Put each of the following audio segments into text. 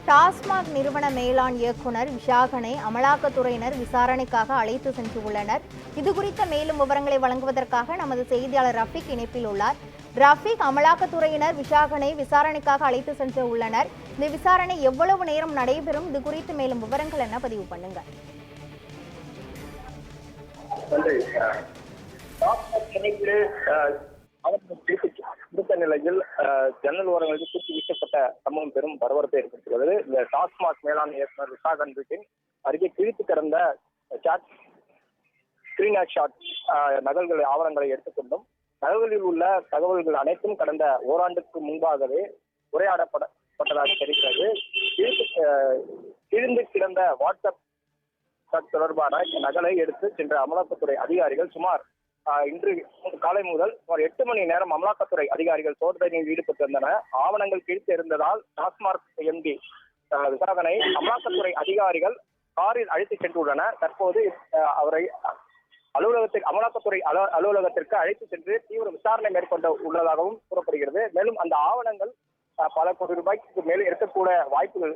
டாஸ்மாக் நிறுவன மேலாண் இயக்குனர் விஷாகனை அமலாக்கத்துறையினர் விசாரணைக்காக அழைத்து சென்றுள்ளனர். இதுகுறித்த மேலும் விவரங்களை வழங்குவதற்காக நமது செய்தியாளர் ரஃபீக் இணைப்பில் உள்ளார். ரஃபீக், அமலாக்கத்துறையினர் விஷாகனை விசாரணைக்காக அழைத்து சென்று உள்ளனர். இந்த விசாரணை எவ்வளவு நேரம் நடைபெறும்? இது குறித்து மேலும் விவரங்கள் என்ன பதிவு பண்ணுங்க. கொடுத்த நிலையில் ஜன்னல் ஓரங்களுக்கு தூக்கி வீசப்பட்ட சம்பவம் பெரும் பரபரப்பை ஏற்படுத்துகிறது. இந்த டாஸ்மாக் மேலாண் இயக்குனர் விஷாகன் வீட்டின் அருகே கிழித்து கிடந்த ஸ்கிரீன்ஷாட் நகல்கள் ஆவணங்களை எடுத்துக்கொண்டும் நகல்களில் உள்ள தகவல்கள் அனைத்தும் கடந்த ஓராண்டுக்கு முன்பாகவே உரையாடப்பட்டதாக தெரிகிறது. கிழிந்து கிடந்த வாட்ஸ்அப் தொடர்பான இந்த நகலை எடுத்து சென்ற அமலாக்கத்துறை அதிகாரிகள் இன்று காலை முதல் சுமார் 8 மணி நேரம் அமலாக்கத்துறை அதிகாரிகள் சோதனையில் ஈடுபட்டிருந்தனர். ஆவணங்கள் கிழித்து இருந்ததால் டாஸ்மாக் எம்பி விசாகனை அமலாக்கத்துறை அதிகாரிகள் காரில் அழைத்து சென்றுள்ளனர். தற்போது அவரை அமலாக்கத்துறை அலுவலகத்திற்கு அழைத்து சென்று தீவிர விசாரணை மேற்கொண்டு உள்ளதாகவும் கூறப்படுகிறது. மேலும் அந்த ஆவணங்கள் பல கோடி ரூபாய்க்கு மேல் இருக்கக்கூடிய வாய்ப்புகள்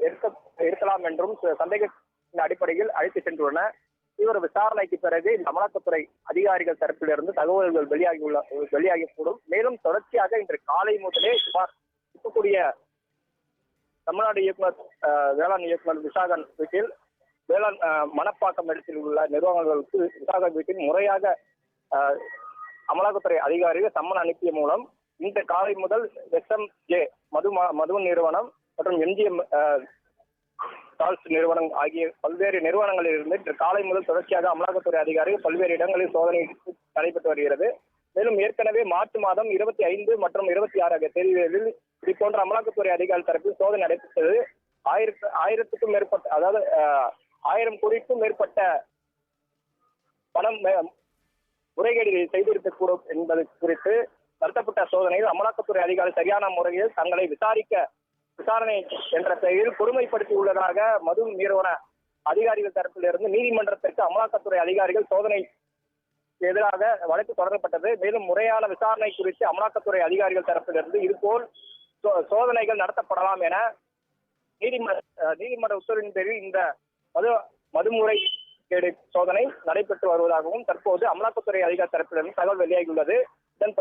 இருக்கலாம் என்றும் சந்தேகத்தின் அடிப்படையில் அழைத்து சென்றுள்ளனர். தீவிர விசாரணைக்கு பிறகு இந்த அமலாக்கத்துறை அதிகாரிகள் தரப்பிலிருந்து தகவல்கள் வெளியாகக்கூடும். மேலும் தொடர்ச்சியாக இன்று காலை முதலே இருக்கக்கூடிய தமிழ்நாடு வேளாண் இயக்குனர் விஷாகன் வீட்டில் வேளாண் மணப்பாக்கம் இடத்தில் உள்ள நிறுவனங்களுக்கு விஷாகன் வீட்டில் முறையாக அமலாக்கத்துறை அதிகாரிகள் சம்மன் அனுப்பிய மூலம் இந்த காலை முதல் SMJ மது நிறுவனம் மற்றும் MGM நிறுவனம் ஆகிய பல்வேறு நிறுவனங்களில் இருந்து இன்று காலை முதல் தொடர்ச்சியாக அமலாக்கத்துறை அதிகாரிகள் பல்வேறு இடங்களில் சோதனை நடைபெற்று வருகிறது. மேலும் ஏற்கனவே மார்ச் மாதம் 25 மற்றும் 26 ஆகிய தேதிகளில் இது போன்ற அமலாக்கத்துறை அதிகாரி தரப்பில் சோதனை நடைபெற்றது. 1000க்கும் மேற்பட்ட, அதாவது 1000 கோடிக்கும் மேற்பட்ட பணம் முறைகேடு செய்திருக்கக்கூடும் என்பது குறித்து நடத்தப்பட்ட சோதனையில் அமலாக்கத்துறை அதிகாரி சரியான முறையில் தங்களை விசாரணை என்ற பெயரில் கொடுமைப்படுத்தி உள்ளதாக மது நிறுவன அதிகாரிகள் தரப்பிலிருந்து நீதிமன்றத்திற்கு அமலாக்கத்துறை அதிகாரிகள் சோதனை எதிராக வழக்கு தொடரப்பட்டது. மேலும் முறையான விசாரணை குறித்து அமலாக்கத்துறை அதிகாரிகள் தரப்பிலிருந்து இதுபோல் சோதனைகள் நடத்தப்படலாம் என நீதிமன்ற உத்தரவின் பேரில் இந்த மதுமுறை சோதனை நடைபெற்று வருவதாகவும் தற்போது அமலாக்கத்துறை அதிகாரி தரப்பிலிருந்து தகவல் வெளியாகியுள்ளது. இதன்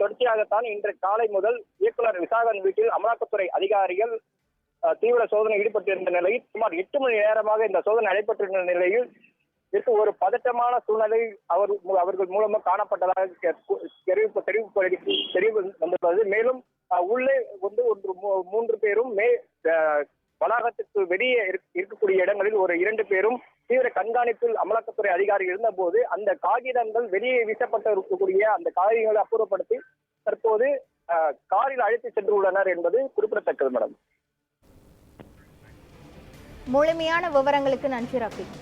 தொடர்ச்சியாகத்தான் இன்று காலை முதல் இயக்குனர் விஷாகன் வீட்டில் அமலாக்கத்துறை அதிகாரிகள் தீவிர சோதனை ஈடுபட்டிருந்த நிலையில் சுமார் 8 மணி நேரமாக இந்த சோதனை நடைபெற்றிருந்த நிலையில் ஒரு பதட்டமான சூழ்நிலை அவர்கள் மூலமாக காணப்பட்டதாக தெரிவு வந்துள்ளது. மேலும் உள்ளே வந்து 3 பேரும் வளாகத்துக்கு வெளியே இருக்கக்கூடிய இடங்களில் ஒரு 2 பேரும் தீவிர கண்காணிப்பில் அமலாக்கத்துறை அதிகாரிகள் இருந்த போது அந்த காகிதங்கள் வெளியே வீசப்பட்டு இருக்கக்கூடிய அந்த காகிதங்களை அப்புறப்படுத்தி தற்போது காரில் அழைத்து சென்று உள்ளனர் என்பது குறிப்பிடத்தக்கது. மேடம், முழுமையான விவரங்களுக்கு நன்றி ரஃபீக்.